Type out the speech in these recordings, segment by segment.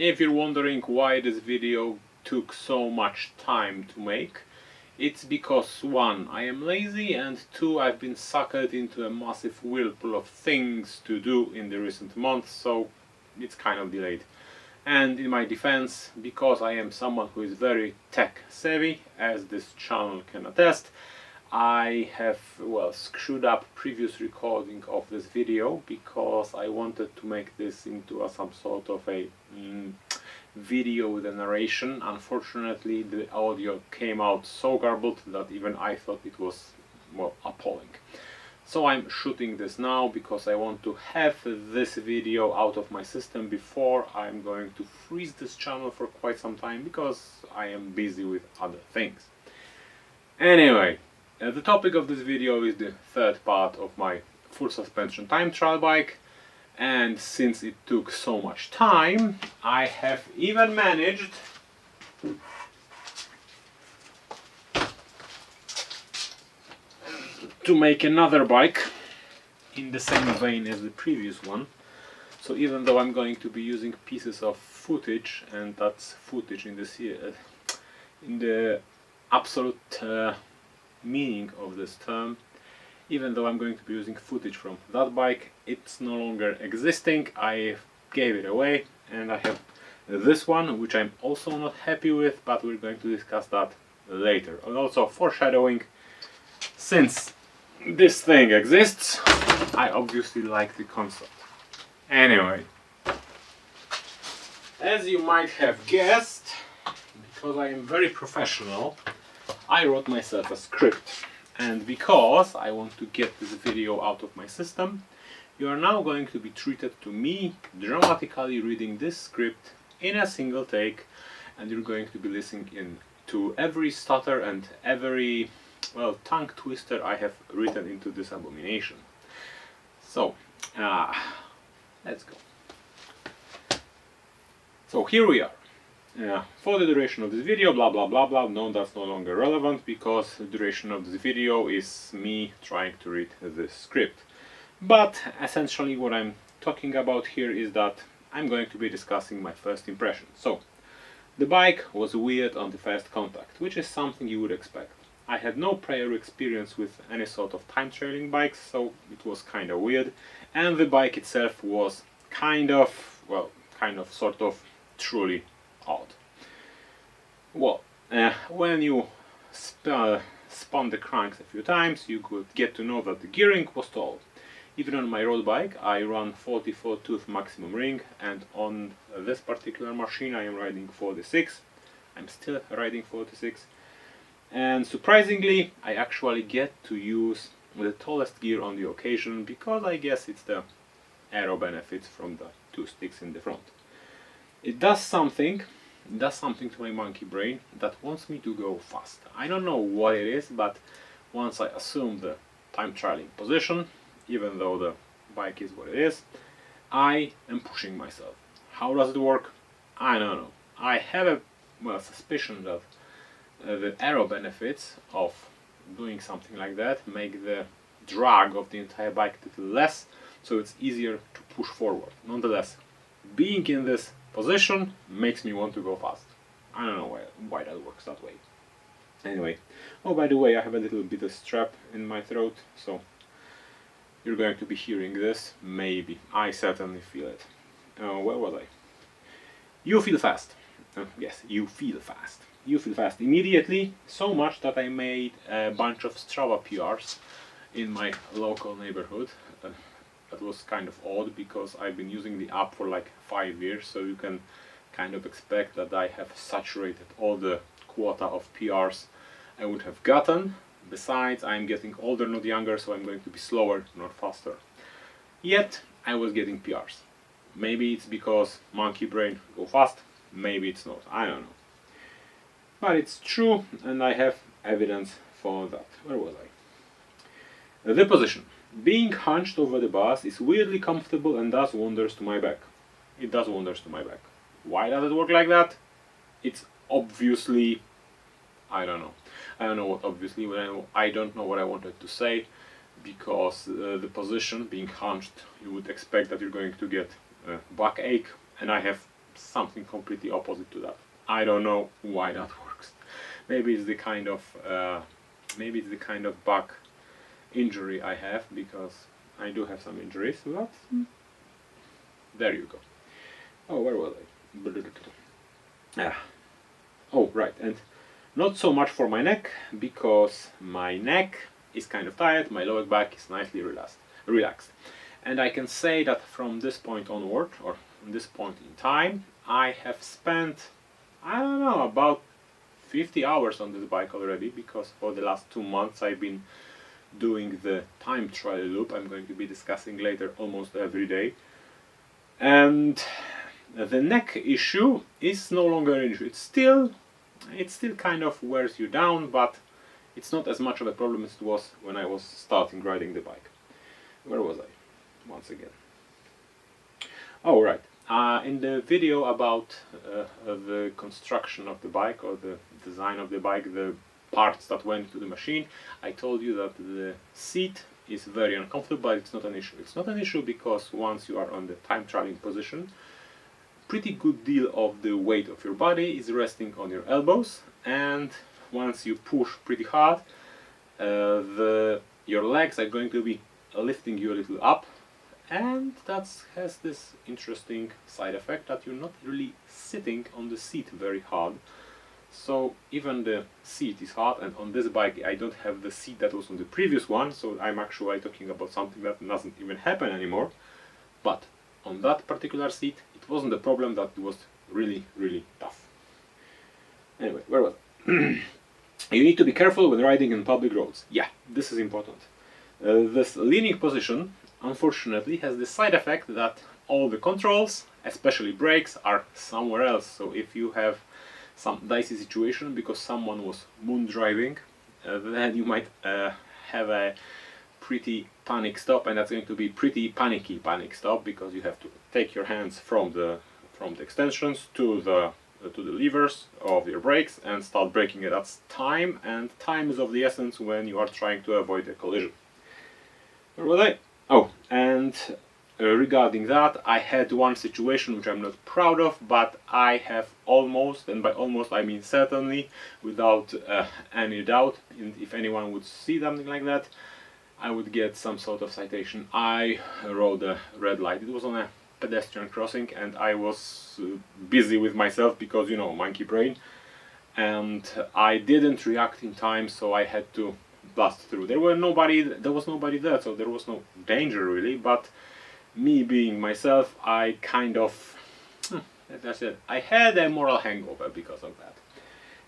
If you're wondering why this video took so much time to make, it's because 1. I am lazy, and 2. I've been sucked into a massive whirlpool of things to do in the recent months, so it's kind of delayed. And in my defense, because I am someone who is very tech savvy, as this channel can attest, I have, well, screwed up previous recording of this video because I wanted to make this into some sort of a video with a narration. Unfortunately, the audio came out so garbled that even I thought it was, well, appalling. So I'm shooting this now because I want to have this video out of my system before I'm going to freeze this channel for quite some time because I am busy with other things. Anyway, the topic of this video is the third part of my full suspension time trial bike, and since it took so much time, I have even managed to make another bike in the same vein as the previous one. So even though I'm going to be using pieces of footage, and that's footage in the absolute meaning of this term, even though I'm going to be using footage from that bike, it's no longer existing. I gave it away, and I have this one, which I'm also not happy with, but we're going to discuss that later. And also, foreshadowing, since this thing exists, I obviously like the concept. Anyway, as you might have guessed, because I am very professional, I wrote myself a script, and because I want to get this video out of my system, you are now going to be treated to me dramatically reading this script in a single take, and you're going to be listening to every stutter and every, well, tongue twister I have written into this abomination. So, let's go. So here we are. For the duration of this video, blah blah blah blah, no, that's no longer relevant because the duration of this video is me trying to read the script. But essentially what I'm talking about here is that I'm going to be discussing my first impression. So, the bike was weird on the first contact, which is something you would expect. I had no prior experience with any sort of time trailing bikes, so it was kind of weird, and the bike itself was kind of, well, sort of, truly odd. Well, when you spun the cranks a few times, you could get to know that the gearing was tall. Even on my road bike, I run 44 tooth maximum ring, and on this particular machine I am riding 46. I'm still riding 46. And surprisingly, I actually get to use the tallest gear on the occasion because I guess it's the aero benefits from the 2 sticks in the front. It does something to my monkey brain that wants me to go fast. I don't know what it is, but once I assume the time trialing position, even though the bike is what it is, I am pushing myself. How does it work? I don't know. I have a suspicion that the aero benefits of doing something like that make the drag of the entire bike a little less, so it's easier to push forward. Nonetheless, being in this position makes me want to go fast. I don't know why that works that way. Anyway, oh, by the way, I have a little bit of strap in my throat, so you're going to be hearing this, maybe. I certainly feel it. Where was I? You feel fast. Yes, you feel fast. You feel fast immediately, so much that I made a bunch of Strava PRs in my local neighborhood. That was kind of odd because I've been using the app for like 5 years, so you can kind of expect that I have saturated all the quota of PRs I would have gotten. Besides, I'm getting older, not younger, so I'm going to be slower, not faster. Yet, I was getting PRs. Maybe it's because monkey brain go fast, maybe it's not, I don't know. But it's true, and I have evidence for that. Where was I? The position. Being hunched over the bus is weirdly comfortable and does wonders to my back. It does wonders to my back. Why does it work like that? It's obviously, I don't know. I don't know what obviously, I don't know what I wanted to say, because the position, being hunched, you would expect that you're going to get back ache, and I have something completely opposite to that. I don't know why that works. Maybe it's the kind of back injury I have, because I do have some injuries, but there you go. Oh, where was I? Ah. Oh, right, and not so much for my neck, because my neck is kind of tired, my lower back is nicely relaxed. And I can say that from this point onward, or from this point in time, I have spent, I don't know, about 50 hours on this bike already, because for the last 2 months I've been doing the time trial loop I'm going to be discussing later almost every day. And the neck issue is no longer an issue. It still kind of wears you down, but it's not as much of a problem as it was when I was starting riding the bike. Where was I? Once again. Oh, right. In the video about the construction of the bike, or the design of the bike, the parts that went to the machine, I told you that the seat is very uncomfortable, but it's not an issue. It's not an issue because once you are on the time traveling position, pretty good deal of the weight of your body is resting on your elbows, and once you push pretty hard, your legs are going to be lifting you a little up, and that has this interesting side effect that you're not really sitting on the seat very hard. So even the seat is hard, and on this bike I don't have the seat that was on the previous one, so I'm actually talking about something that doesn't even happen anymore. But on that particular seat it wasn't a problem that was really tough. Anyway, where was I? You need to be careful when riding in public roads. Yeah, this is important. This leaning position unfortunately has the side effect that all the controls, especially brakes, are somewhere else. So if you have some dicey situation because someone was moon driving, then you might have a pretty panic stop, and that's going to be pretty panicky panic stop, because you have to take your hands from the extensions to the levers of your brakes and start braking it. That's time, and time is of the essence when you are trying to avoid a collision. Where was I? Oh, and regarding that, I had one situation which I'm not proud of, but I have almost, and by almost I mean certainly, without any doubt, and if anyone would see something like that, I would get some sort of citation. I rode a red light. It was on a pedestrian crossing, and I was busy with myself because, you know, monkey brain, and I didn't react in time, so I had to blast through. There was nobody there, so there was no danger really, but me being myself, I kind of, as I said, I had a moral hangover because of that.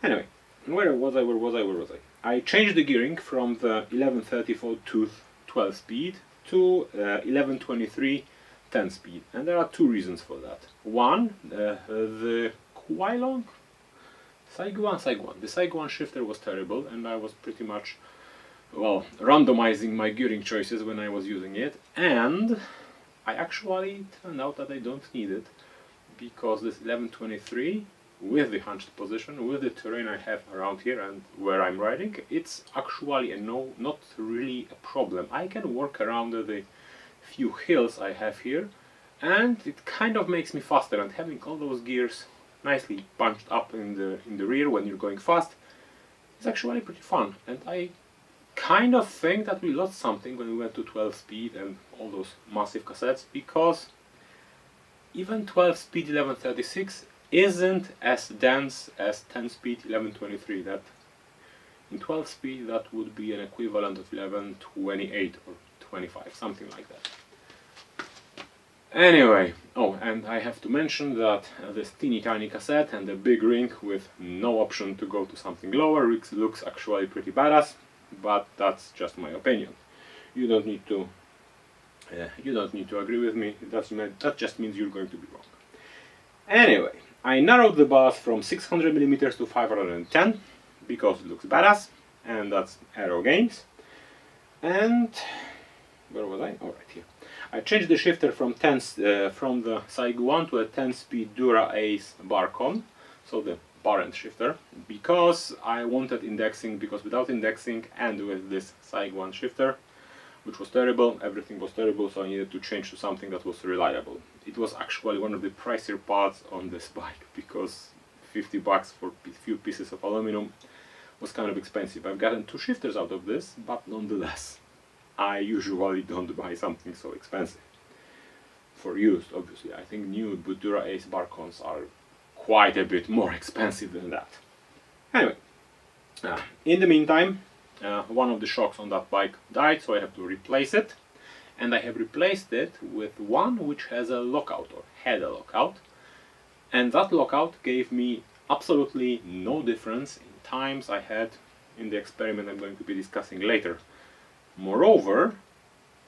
Anyway, where was I? I changed the gearing from the 1134 tooth 12 speed to 1123 10 speed, and there are two reasons for that. One, the Quailong? Saiguan. The Saiguan shifter was terrible, and I was pretty much, well, randomizing my gearing choices when I was using it, and I actually turned out that I don't need it, because this 1123, with the hunched position, with the terrain I have around here and where I'm riding, it's actually not really a problem. I can work around the few hills I have here, and it kind of makes me faster, and having all those gears nicely punched up in the rear when you're going fast is actually pretty fun. And I kind of think that we lost something when we went to 12 speed and all those massive cassettes, because even 12 speed 1136 isn't as dense as 10 speed 1123. That in 12 speed that would be an equivalent of 1128 or 25, something like that. Anyway, oh, and I have to mention that this teeny tiny cassette and the big ring with no option to go to something lower looks actually pretty badass, but that's just my opinion. You don't need to agree with me. That just means you're going to be wrong. Anyway, I narrowed the bars from 600mm to 510 because it looks badass, and that's Aero Games. And where was I? Oh, right here. I changed the shifter from the Saiguan to a 10-speed Dura Ace Barcon, so the bar end shifter, because I wanted indexing, because without indexing and with this Saiguan shifter which was terrible. Everything was terrible, so I needed to change to something that was reliable. It was actually one of the pricier parts on this bike, because 50 bucks for a few pieces of aluminum was kind of expensive. I've gotten 2 shifters out of this, but nonetheless, I usually don't buy something so expensive. For used, obviously. I think new Budura Ace Barcons are quite a bit more expensive than that. Anyway, in the meantime, one of the shocks on that bike died, so I have to replace it. And I have replaced it with one which has a lockout, or had a lockout. And that lockout gave me absolutely no difference in times I had in the experiment I'm going to be discussing later. Moreover,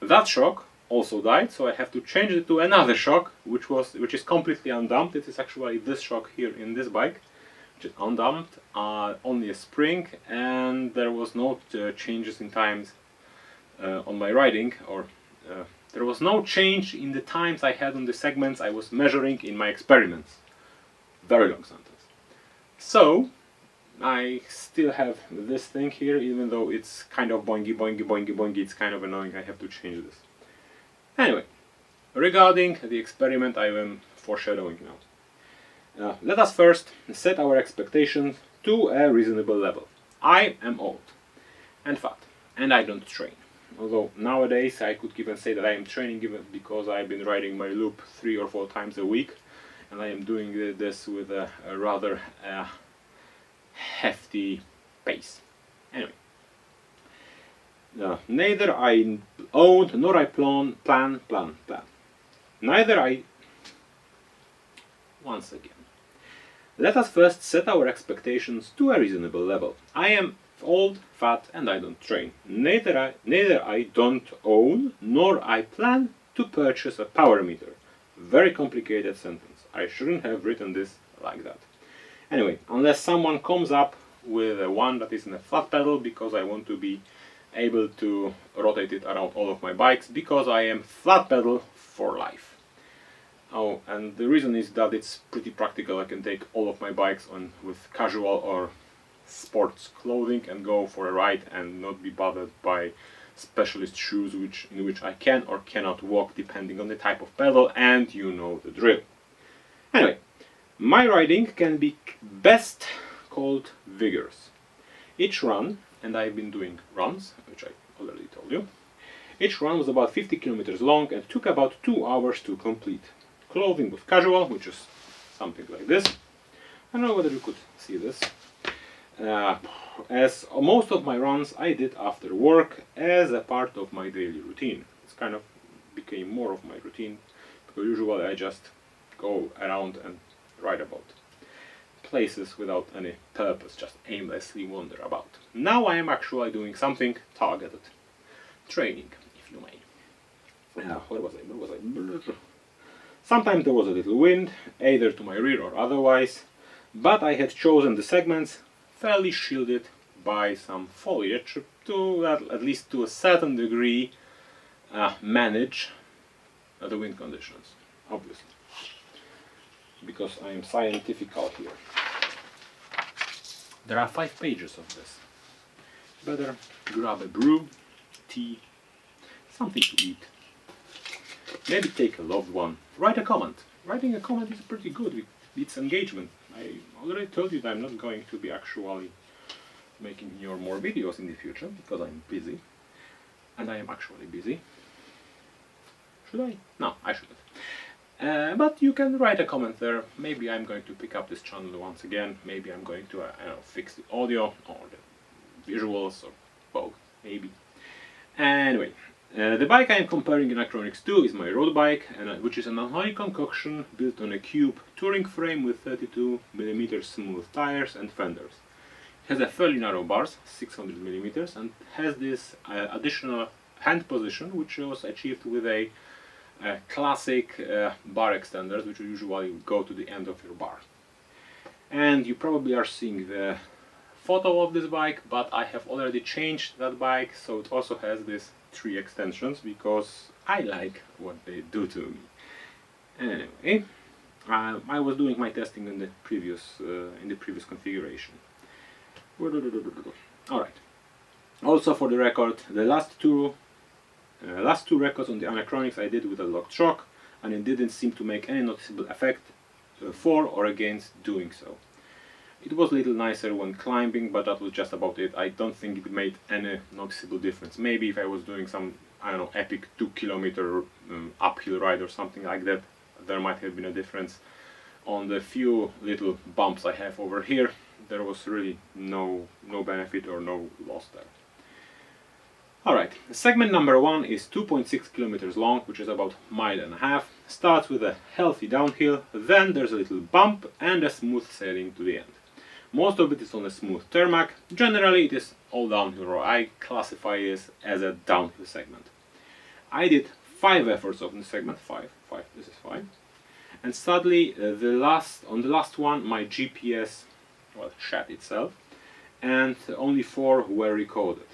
that shock also died, so I have to change it to another shock, which is completely undamped. It is actually this shock here in this bike, which is undamped, only a spring, and there was no changes in times on my riding, or there was no change in the times I had on the segments I was measuring in my experiments. Very long sentence. So I still have this thing here, even though it's kind of boingy, boingy, boingy, boingy. It's kind of annoying. I have to change this. Anyway, regarding the experiment I am foreshadowing now. Let us first set our expectations to a reasonable level. I am old and fat, and I don't train. Although nowadays I could even say that I am training, even because I've been riding my loop 3 or 4 times a week, and I am doing this with a rather hefty pace. Anyway, neither I own nor I plan. Neither I. Once again, let us first set our expectations to a reasonable level. I am old, fat, and I don't train. Neither I don't own nor I plan to purchase a power meter. Very complicated sentence. I shouldn't have written this like that. Anyway, unless someone comes up with a one that is in a flat pedal, because I want to be able to rotate it around all of my bikes, because I am flat pedal for life. Oh, and the reason is that it's pretty practical. I can take all of my bikes on with casual or sports clothing and go for a ride and not be bothered by specialist shoes in which I can or cannot walk depending on the type of pedal, and you know the drill. Anyway, my riding can be best called vigorous. Each run, and I've been doing runs, which I already told you, each run was about 50 kilometers long and took about 2 hours to complete. Clothing was casual, which is something like this. I don't know whether you could see this. As most of my runs I did after work as a part of my daily routine. It's kind of became more of my routine, because usually I just go around and ride about places without any purpose, just aimlessly wander about. Now I am actually doing something targeted. Training, if you may. Where was I? Sometimes there was a little wind, either to my rear or otherwise, but I had chosen the segments fairly shielded by some foliage to, at least to a certain degree, manage the wind conditions, obviously, because I am scientifical here. There are 5 pages of this. Better grab a brew, tea, something to eat. Maybe take a loved one. Write a comment. Writing a comment is pretty good. It's engagement. I already told you that I'm not going to be actually making more videos in the future, because I'm busy. And I am actually busy. Should I? No, I shouldn't. But you can write a comment there. Maybe I'm going to pick up this channel once again. Maybe I'm going to fix the audio or the visuals or both, maybe. Anyway, the bike I am comparing in Anachronix 2 is my road bike, which is an Anachronix concoction built on a cube touring frame with 32mm smooth tires and fenders. It has a fairly narrow bars, 600mm, and has this additional hand position, which was achieved with a classic bar extenders, which usually go to the end of your bar. And you probably are seeing the photo of this bike, but I have already changed that bike, so it also has these 3 extensions, because I like what they do to me. Anyway, I was doing my testing in the previous configuration. Alright. Also, for the record, the last 2 Last two records on the Anachronix I did with a locked shock, and it didn't seem to make any noticeable effect for or against doing so. It was a little nicer when climbing, but that was just about it. I don't think it made any noticeable difference. Maybe if I was doing some, I don't know, epic 2 kilometer uphill ride or something like that, there might have been a difference. On the few little bumps I have over here, there was really no benefit or no loss there. Alright, segment number 1 is 2.6 kilometers long, which is about a mile and a half. Starts with a healthy downhill, then there's a little bump and a smooth sailing to the end. Most of it is on a smooth tarmac. Generally it is all downhill, or I classify this as a downhill segment. I did 5 efforts on the segment, 5, this is 5. And sadly, on the last one my GPS, well, shat itself, and only 4 were recorded.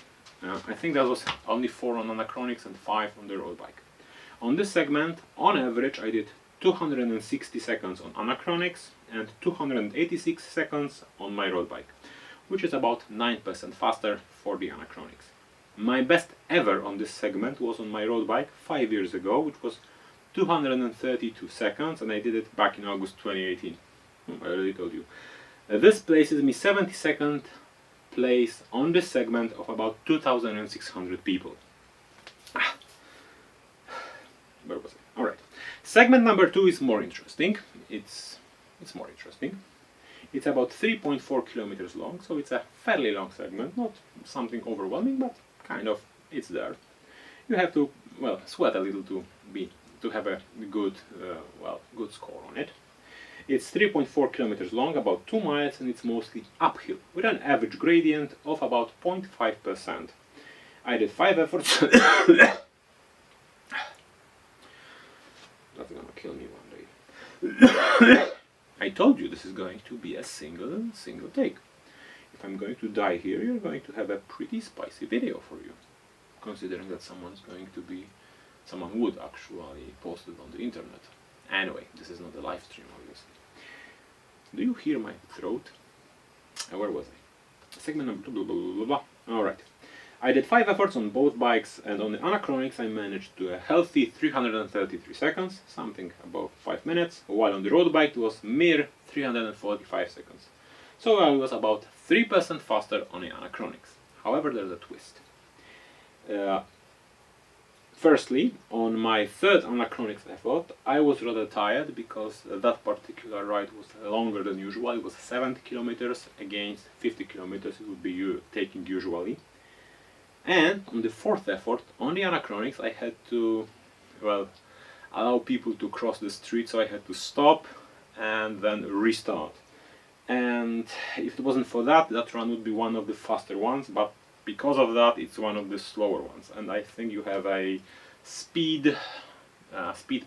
I think that was only 4 on Anachronix and 5 on the road bike. On this segment, on average, I did 260 seconds on Anachronix and 286 seconds on my road bike, which is about 9% faster for the Anachronix. My best ever on this segment was on my road bike 5 years ago, which was 232 seconds, and I did it back in August 2018. I already told you. This places me 72nd place on this segment of about 2,600 people. Where was I? Alright. Segment number 2 is more interesting. It's more interesting. It's about 3.4 kilometers long, so it's a fairly long segment, not something overwhelming, but kind of it's there. You have to, well, sweat a little to have a good good score on it. It's 3.4 kilometers long, about 2 miles, and it's mostly uphill, with an average gradient of about 0.5%. I did 5 efforts. That's gonna kill me one day. I told you this is going to be a single take. If I'm going to die here, you're going to have a pretty spicy video for you, considering that someone would actually post it on the internet. Anyway, this is not a live stream, obviously. Do you hear my throat? Where was I? Segment number 2, blah, blah, blah, blah, blah. Alright. I did 5 efforts on both bikes, and on the Anachronix I managed to a healthy 333 seconds, something above 5 minutes, while on the road bike it was mere 345 seconds. So I was about 3% faster on the Anachronix. However, there's a twist. Firstly, on my third Anachronix effort, I was rather tired because that particular ride was longer than usual. It was 70 kilometers against 50 kilometers it would be taking usually. And on the fourth effort, on the Anachronix, I had to, well, allow people to cross the street, so I had to stop and then restart. And if it wasn't for that, that run would be one of the faster ones, but because of that, it's one of the slower ones. And I think you have a speed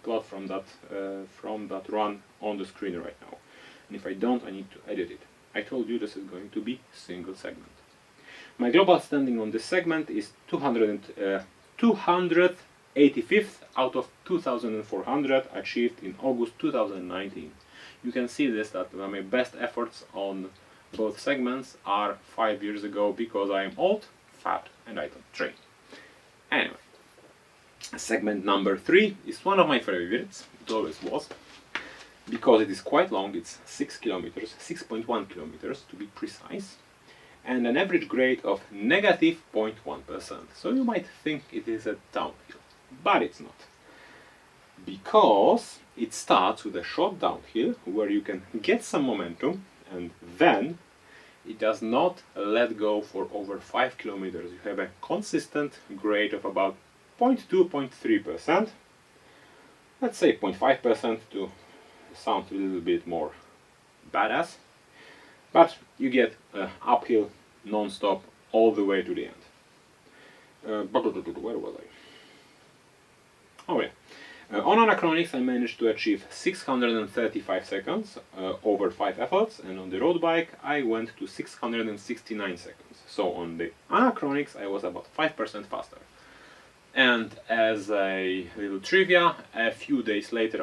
plot from that run on the screen right now. And if I don't, I need to edit it. I told you this is going to be single segment. My global standing on this segment is 285th out of 2,400, achieved in August 2019. You can see this, that my best efforts on both segments are 5 years ago, because I am old, fat, and I don't train. Anyway, segment number 3 is one of my favorites. It always was, because it is quite long. It's 6 kilometers, 6.1 kilometers to be precise, and an average grade of negative 0.1%. So you might think it is a downhill, but it's not, because it starts with a short downhill where you can get some momentum, and then it does not let go for over 5 kilometers. You have a consistent grade of about 0.2, 0.3%. Let's say 0.5% to sound a little bit more badass. But you get uphill non-stop all the way to the end. Where was I? Oh yeah. On Anachronix I managed to achieve 635 seconds over 5 efforts, and on the road bike I went to 669 seconds. So on the Anachronix I was about 5% faster. And as a little trivia, a few days later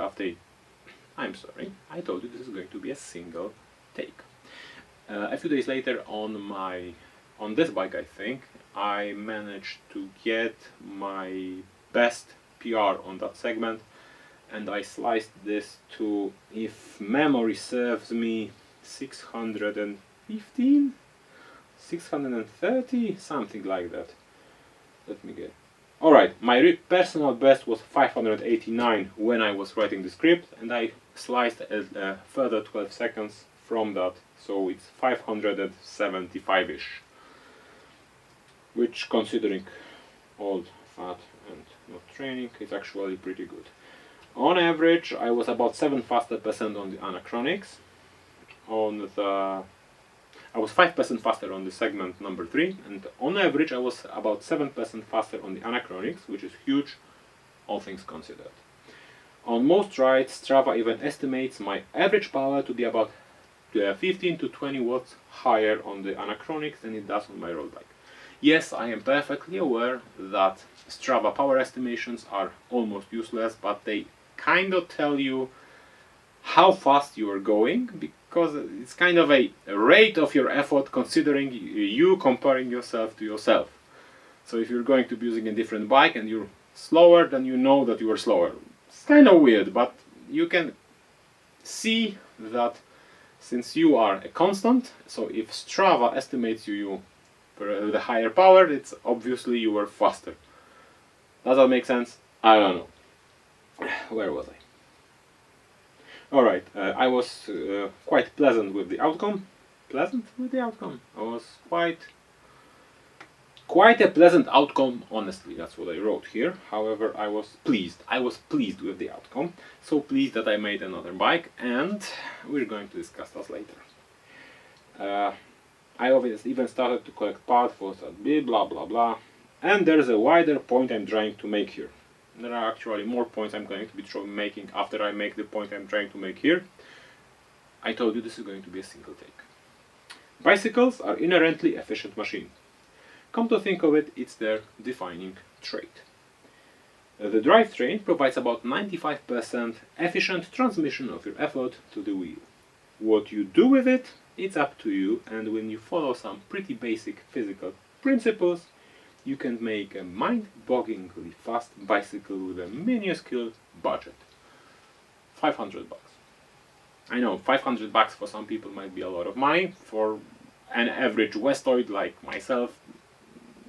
I'm sorry, I told you this is going to be a single take. A few days later on this bike, I think, I managed to get my best PR on that segment, and I sliced this to, if memory serves me, 615, 630, something like that. Let me get. Alright, my personal best was 589 when I was writing the script, and I sliced a further 12 seconds from that, so it's 575-ish. Which, considering old, fat, and not training, is actually pretty good. On average, I was about 7% faster on the Anachronix. I was 5% faster on the segment number 3, and on average I was about 7% faster on the Anachronix, which is huge, all things considered. On most rides, Strava even estimates my average power to be about 15 to 20 watts higher on the Anachronix than it does on my road bike. Yes, I am perfectly aware that Strava power estimations are almost useless, but they kind of tell you how fast you are going, because it's kind of a rate of your effort considering you comparing yourself to yourself. So if you're going to be using a different bike and you're slower, then you know that you are slower. It's kind of weird, but you can see that since you are a constant, so if Strava estimates you for the higher power, it's obviously you are faster. Does that make sense? I don't know. Where was I? Alright, I was quite pleasant with the outcome. Pleasant with the outcome? I was quite a pleasant outcome, honestly, that's what I wrote here. However, I was pleased. I was pleased with the outcome. So pleased that I made another bike, and we're going to discuss that later. I obviously even started to collect parts for that blah blah blah. And there's a wider point I'm trying to make here. There are actually more points I'm going to be making after I make the point I'm trying to make here. I told you this is going to be a single take. Bicycles are inherently efficient machines. Come to think of it, it's their defining trait. The drivetrain provides about 95% efficient transmission of your effort to the wheel. What you do with it, it's up to you, and when you follow some pretty basic physical principles, you can make a mind-bogglingly fast bicycle with a minuscule budget. 500 bucks. I know, 500 bucks for some people might be a lot of money. For an average Westoid like myself,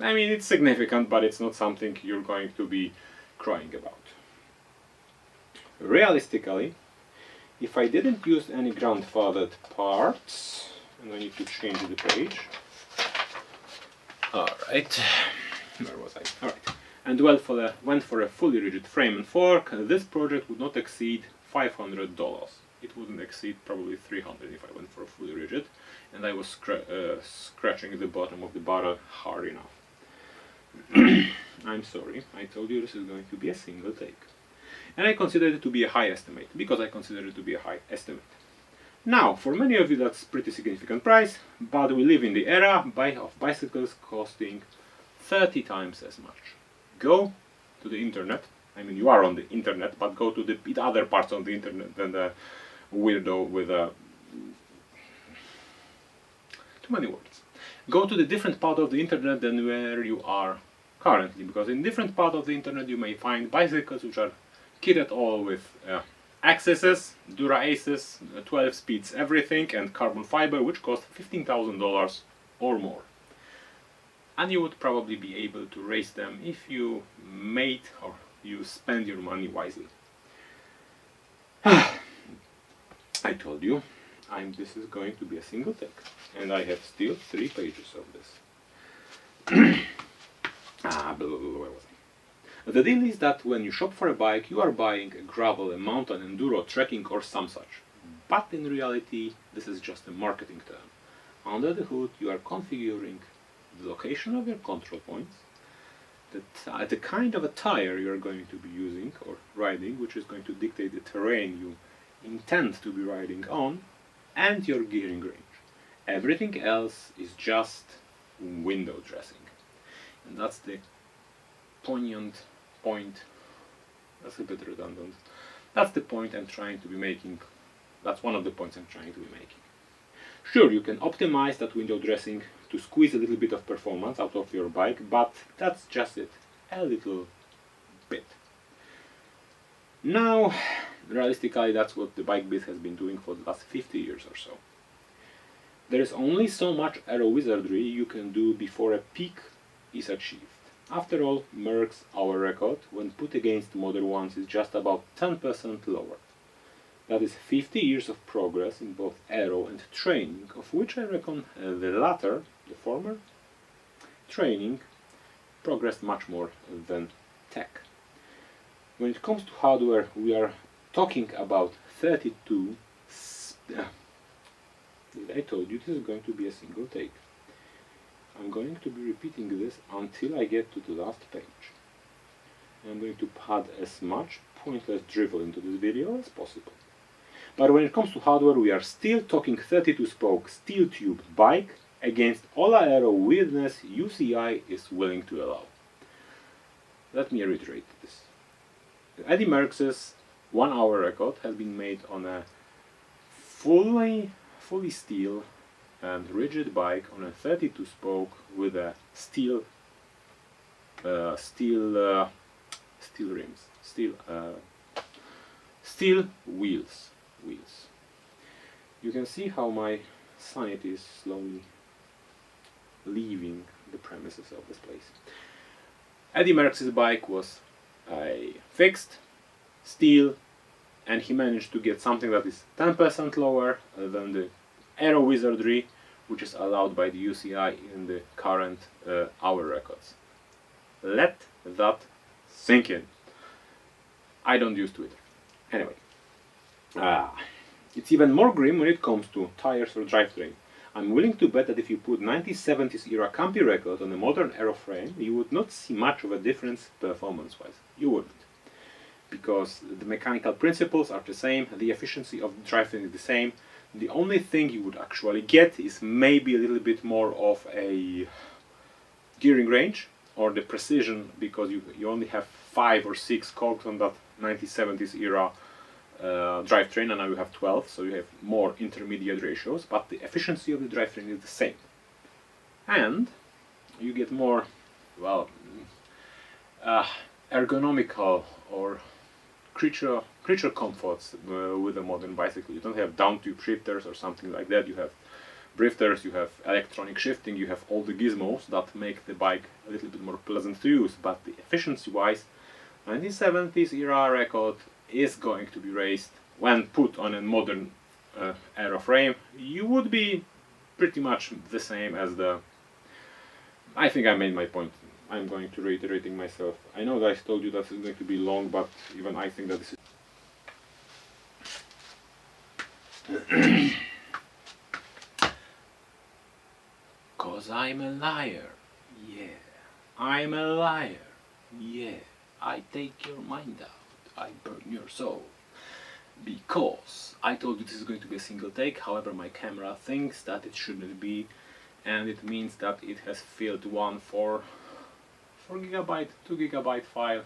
I mean, it's significant, but it's not something you're going to be crying about. Realistically, if I didn't use any grandfathered parts, and I need to change the page. Alright, where was I? Alright, and went for a fully rigid frame and fork, this project would not exceed $500. It wouldn't exceed probably $300 if I went for a fully rigid, and I was scratching the bottom of the barrel hard enough. I'm sorry, I told you this is going to be a single take. And I considered it to be a high estimate, because I consider it to be a high estimate. Now, for many of you that's pretty significant price, but we live in the era of bicycles costing 30 times as much. Go to the internet, I mean you are on the internet, but go to the other parts of the internet than the weirdo with too many words. Go to the different part of the internet than where you are currently, because in different part of the internet you may find bicycles which are kitted all with axes, Dura Aces, 12 speeds everything, and carbon fiber, which cost $15,000 or more. And you would probably be able to race them if you made or you spend your money wisely. I told you, this is going to be a single take, and I have still 3 pages of this. Where was I? The deal is that when you shop for a bike, you are buying a gravel, a mountain, enduro, trekking, or some such. But in reality, this is just a marketing term. Under the hood, you are configuring the location of your control points, the kind of a tire you are going to be using or riding, which is going to dictate the terrain you intend to be riding on, and your gearing range. Everything else is just window dressing. And that's the poignant point. That's a bit redundant. That's the point I'm trying to be making. That's one of the points I'm trying to be making. Sure, you can optimize that window dressing to squeeze a little bit of performance out of your bike, but that's just it. A little pit. Now, realistically, that's what the bike biz has been doing for the last 50 years or so. There is only so much aero wizardry you can do before a peak is achieved. After all, Merck's hour record, when put against modern ones, is just about 10% lower. That is 50 years of progress in both aero and training, of which I reckon the latter, the former, training, progressed much more than tech. When it comes to hardware, we are talking about 32. I told you this is going to be a single take. I'm going to be repeating this until I get to the last page. I'm going to pad as much pointless drivel into this video as possible. But when it comes to hardware, we are still talking 32-spoke steel-tubed bike against all aero weirdness UCI is willing to allow. Let me reiterate this. Eddie Merckx's 1 hour record has been made on a fully steel and rigid bike on a 32-spoke with a steel rims, steel wheels. You can see how my sanity is slowly leaving the premises of this place. Eddie Merckx's bike was a fixed steel, and he managed to get something that is 10% lower than the aero wizardry which is allowed by the UCI in the current hour records. Let that sink in. I don't use Twitter. Anyway, it's even more grim when it comes to tires or drivetrain. I'm willing to bet that if you put 1970s era campy record on a modern aeroplane, you would not see much of a difference performance-wise. You wouldn't. Because the mechanical principles are the same, the efficiency of the drivetrain is the same. The only thing you would actually get is maybe a little bit more of a gearing range or the precision, because you only have 5 or 6 cogs on that 1970s era drivetrain, and now you have 12, so you have more intermediate ratios, but the efficiency of the drivetrain is the same. And you get more, well, ergonomical or creature comforts with a modern bicycle. You don't have down tube shifters or something like that. You have drifters, you have electronic shifting, you have all the gizmos that make the bike a little bit more pleasant to use, but the efficiency wise, 1970s era record is going to be raised when put on a modern aeroframe. You would be pretty much the same as the... I think I made my point. I'm going to reiterating myself. I know that I told you that it's going to be long, but even I think that this is... Cause I'm a liar. Yeah. I'm a liar. Yeah. I take your mind out. I burn your soul. Because I told you this is going to be a single take, however my camera thinks that it shouldn't be, and it means that it has filled one 4 gigabyte, 2 gigabyte file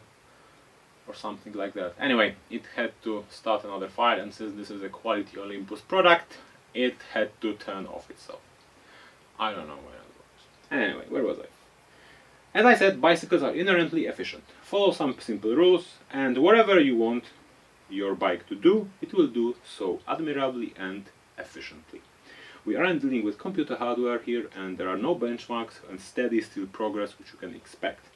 or something like that. Anyway, it had to start another file, and since this is a quality Olympus product, it had to turn off itself. I don't know where it was. Anyway, where was I? As I said, bicycles are inherently efficient. Follow some simple rules, and whatever you want your bike to do, it will do so admirably and efficiently. We aren't dealing with computer hardware here, and there are no benchmarks and steady still progress which you can expect.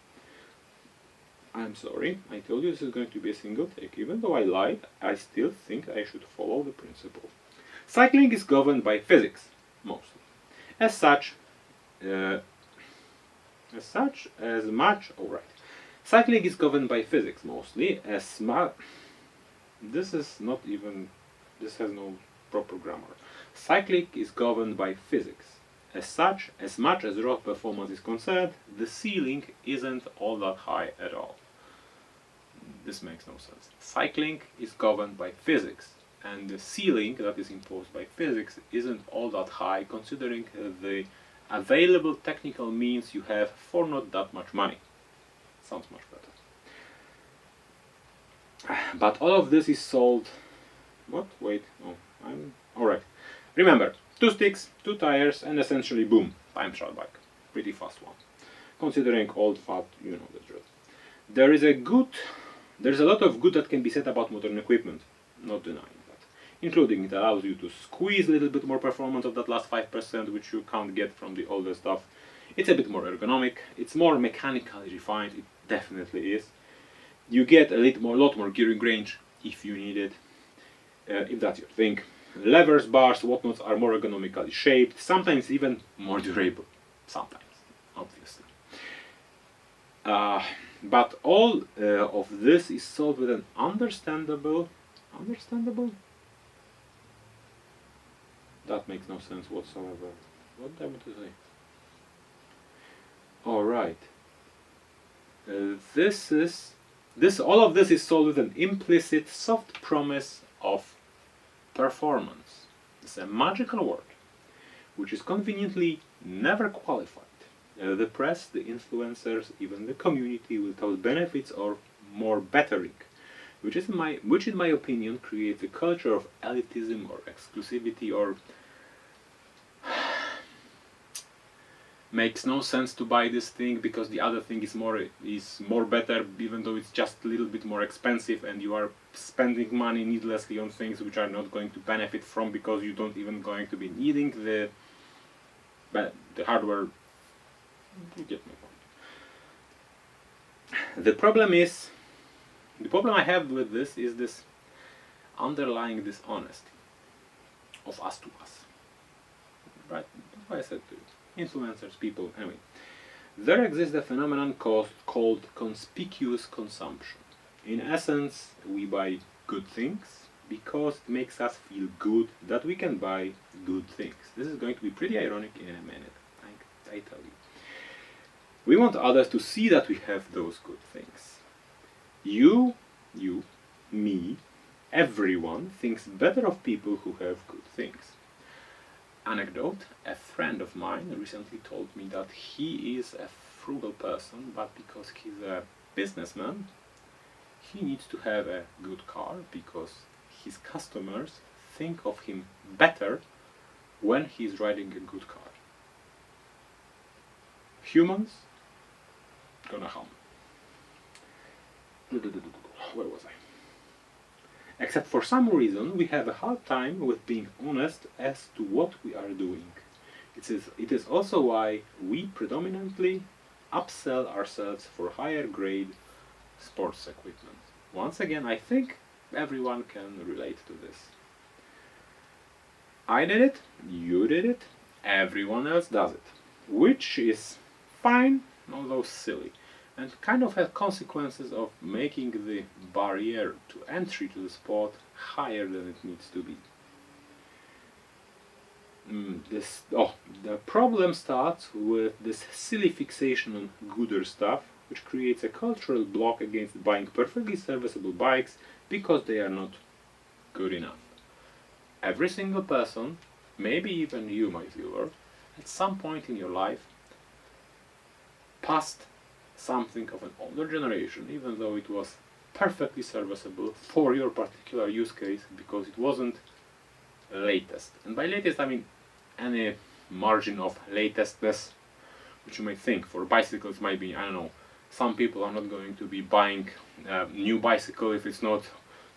I'm sorry, I told you this is going to be a single take. Even though I lied, I still think I should follow the principle. Cycling is governed by physics, mostly. Cycling is governed by physics mostly, this has no proper grammar. Cycling is governed by physics. As much as road performance is concerned, the ceiling isn't all that high at all. This makes no sense. Cycling is governed by physics, and the ceiling that is imposed by physics isn't all that high, considering the available technical means you have for not that much money. Sounds much better. But all of this is sold... What? Wait. Oh, I'm... Alright. Remember, 2 sticks, 2 tires, and essentially boom, time trial bike. Pretty fast one. Considering old fat, you know the drill. There is a good There's a lot of good that can be said about modern equipment, not denying that. Including it allows you to squeeze a little bit more performance of that last 5% which you can't get from the older stuff. It's a bit more ergonomic, it's more mechanically refined, it definitely is. You get a lot more gearing range if you need it, if that's your thing. Levers, bars, whatnots are more ergonomically shaped, sometimes even more durable. Sometimes, obviously. But all of this is solved with an understandable? That makes no sense whatsoever. What do I want to say? Alright. All of this is solved with an implicit soft promise of performance. It's a magical word, which is conveniently never qualified. The press, the influencers, even the community will tout benefits or more bettering, which in my opinion creates a culture of elitism or exclusivity, or makes no sense to buy this thing because the other thing is more better, even though it's just a little bit more expensive, and you are spending money needlessly on things which are not going to benefit from, because you don't even going to be needing the hardware. You get my point. The problem I have with this is this underlying dishonesty of us to us. Right? That's why I said to you. Influencers, people, anyway. There exists a phenomenon called conspicuous consumption. In essence, we buy good things because it makes us feel good that we can buy good things. This is going to be pretty ironic in a minute, I tell you. We want others to see that we have those good things. You, me, everyone thinks better of people who have good things. Anecdote, a friend of mine recently told me that he is a frugal person, but because he's a businessman, he needs to have a good car because his customers think of him better when he's riding a good car. Humans gonna hum. Where was I? Except for some reason we have a hard time with being honest as to what we are doing. It is also why we predominantly upsell ourselves for higher grade sports equipment. Once again, I think everyone can relate to this. I did it, you did it, everyone else does it. Which is fine, although silly, and kind of has consequences of making the barrier to entry to the sport higher than it needs to be. The problem starts with this silly fixation on gooder stuff, which creates a cultural block against buying perfectly serviceable bikes because they are not good enough. Every single person, maybe even you, my viewer, at some point in your life passed something of an older generation, even though it was perfectly serviceable for your particular use case because it wasn't latest. And by latest I mean any margin of latestness which you might think. For bicycles might be, I don't know, some people are not going to be buying a new bicycle if it's not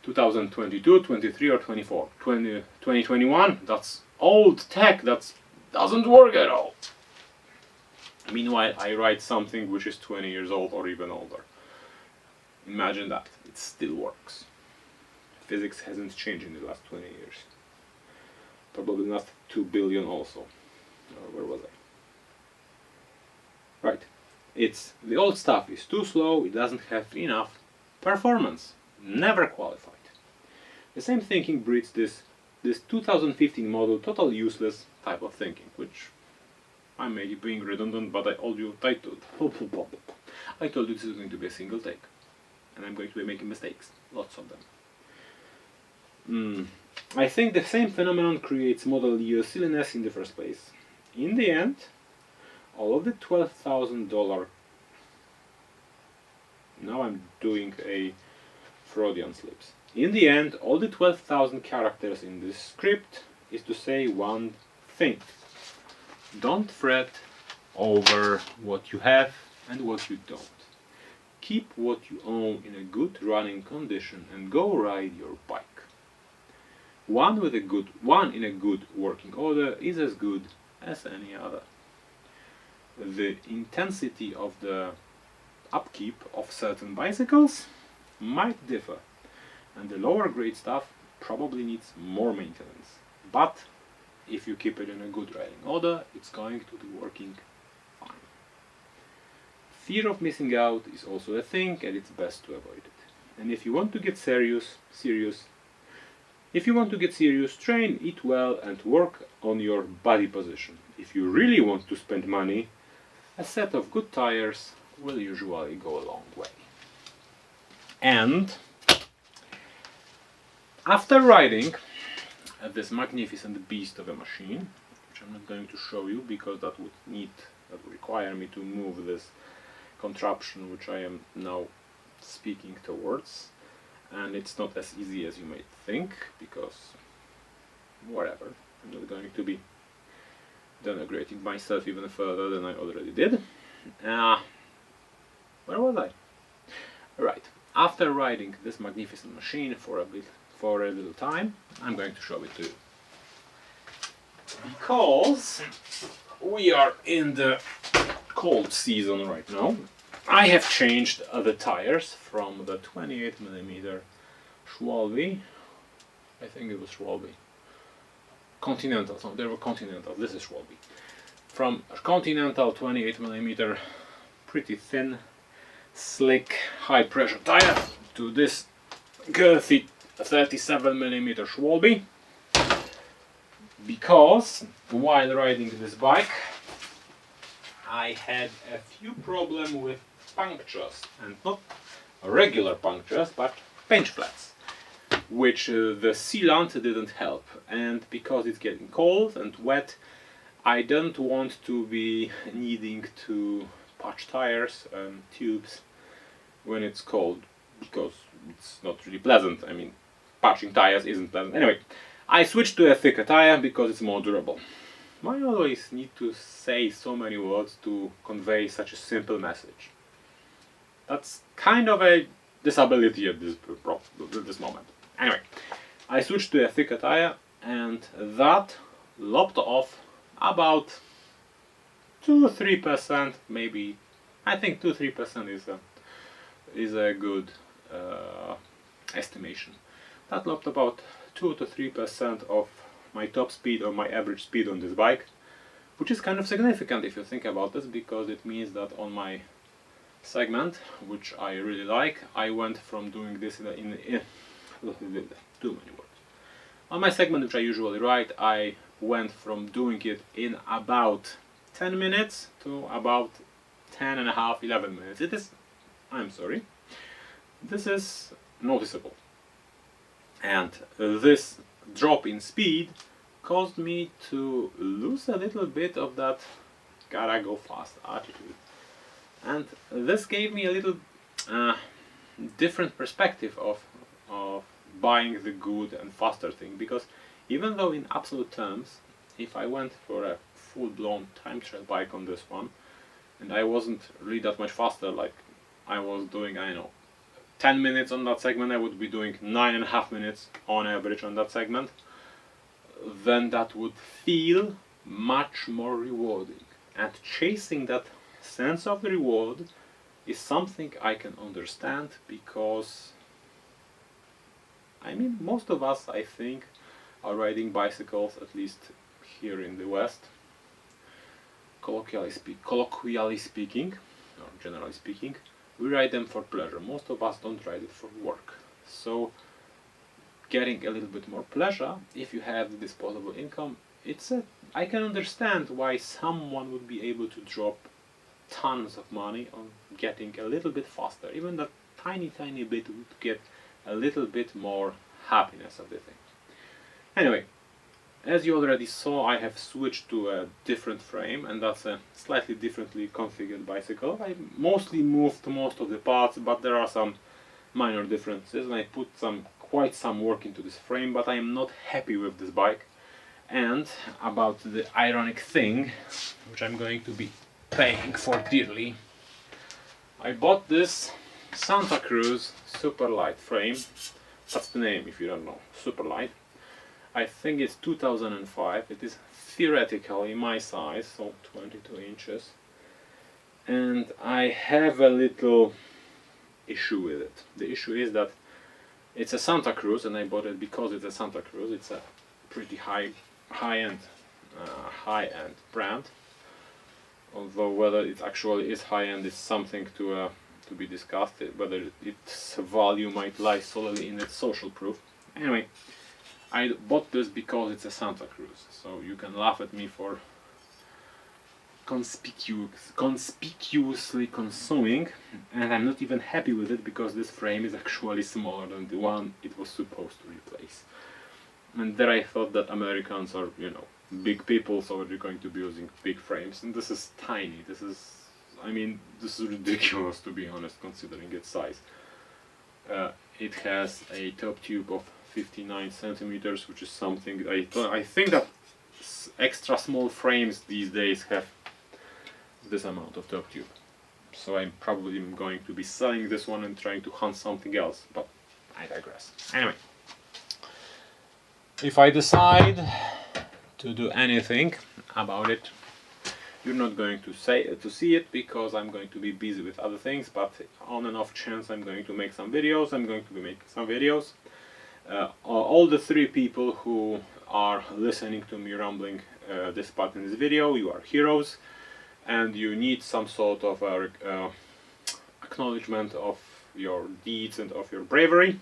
2022, 23 or 24. 2021, that's old tech, that doesn't work at all. Meanwhile, I ride something which is 20 years old or even older. Imagine that, it still works. Physics hasn't changed in the last 20 years. Probably not 2 billion also. Where was I? Right. The old stuff is too slow, it doesn't have enough performance. Never qualified. The same thinking breeds this 2015 model total useless type of thinking, which I may be being redundant, but I told you this is going to be a single take. And I'm going to be making mistakes. Lots of them. I think the same phenomenon creates model year silliness in the first place. In the end, all of the $12,000... Now I'm doing a Freudian slips. In the end, all the 12,000 characters in this script is to say one thing. Don't fret over what you have and what you don't. keep what you own in a good running condition and go ride your bike. One in a good working order is as good as any other. The intensity of the upkeep of certain bicycles might differ, and the lower grade stuff probably needs more maintenance. But if you keep it in a good riding order, it's going to be working fine. Fear of missing out is also a thing, and it's best to avoid it. And if you want to get serious, train, eat well, and work on your body position. If you really want to spend money, a set of good tires will usually go a long way. And after riding this beast of a machine, which I'm not going to show you because that would require me to move this contraption which I am now speaking towards, and it's not as easy as you might think, because whatever, I'm not going to be denigrating myself even further than I already did. Where was I? Right, after riding this magnificent machine for a little time, I'm going to show it to you. Because we are in the cold season right now, I have changed the tires from the 28mm Schwalbe, I think it was Schwalbe, Continental, no, they were Continental, this is Schwalbe. From a Continental 28mm pretty thin, slick, high pressure tire to this girthy 37mm Schwalbe, because while riding this bike I had a few problems with punctures, and not regular punctures but pinch flats, which the sealant didn't help, and because it's getting cold and wet I don't want to be needing to patch tires and tubes when it's cold, because it's not really pleasant. I mean, patching tires isn't pleasant. Anyway, I switched to a thicker tire because it's more durable. Why always need to say so many words to convey such a simple message? That's kind of a disability at this moment. Anyway, I switched to a thicker tire, and that lopped off about 2-3%, maybe. I think 2-3% is a good estimation. That lopped about 2-3% of my top speed or my average speed on this bike, which is kind of significant if you think about this, because it means that on my segment, which I really like, I went from doing this too many words. On my segment, which I usually ride, I went from doing it in about 10 minutes to about 10.5-11 minutes. This is noticeable, and this drop in speed caused me to lose a little bit of that gotta go fast attitude, and this gave me a little different perspective of buying the good and faster thing, because even though in absolute terms, if I went for a full-blown time trial bike on this one and I wasn't really that much faster, like I was doing, I don't know, 10 minutes on that segment, I would be doing 9.5 minutes on average on that segment, then that would feel much more rewarding. And chasing that sense of the reward is something I can understand, because I mean, most of us, I think, are riding bicycles, at least here in the West, colloquially speaking, or generally speaking, we ride them for pleasure. Most of us don't ride it for work. So getting a little bit more pleasure, if you have the disposable income, I can understand why someone would be able to drop tons of money on getting a little bit faster. Even that tiny bit would get a little bit more happiness of the thing. Anyway, as you already saw, I have switched to a different frame, and that's a slightly differently configured bicycle. I mostly moved most of the parts, but there are some minor differences, and I put quite some work into this frame, but I am not happy with this bike. And about the ironic thing, which I'm going to be paying for dearly, I bought this Santa Cruz super light frame. That's the name if you don't know. Super light. I think it's 2005. It is theoretically my size, so 22 inches. And I have a little issue with it. The issue is that it's a Santa Cruz, and I bought it because it's a Santa Cruz. It's a pretty high-end brand. Although whether it actually is high-end is something to be discussed. Whether its value might lie solely in its social proof. Anyway, I bought this because it's a Santa Cruz. So you can laugh at me for conspicuously consuming, and I'm not even happy with it because this frame is actually smaller than the one it was supposed to replace. And there I thought that Americans are, you know, big people, so they're going to be using big frames, and this is tiny. This is ridiculous, to be honest, considering its size. It has a top tube of 59 centimeters, which is something I think that extra small frames these days have this amount of top tube. So I'm probably going to be selling this one and trying to hunt something else, but I digress. Anyway, if I decide to do anything about it, you're not going to see it because I'm going to be busy with other things, but on and off chance I'm going to make some videos. All the 3 people who are listening to me rambling this part in this video, you are heroes, and you need some sort of acknowledgement of your deeds and of your bravery.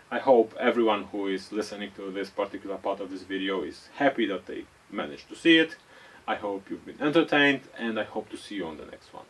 I hope everyone who is listening to this particular part of this video is happy that they managed to see it. I hope you've been entertained, and I hope to see you on the next one.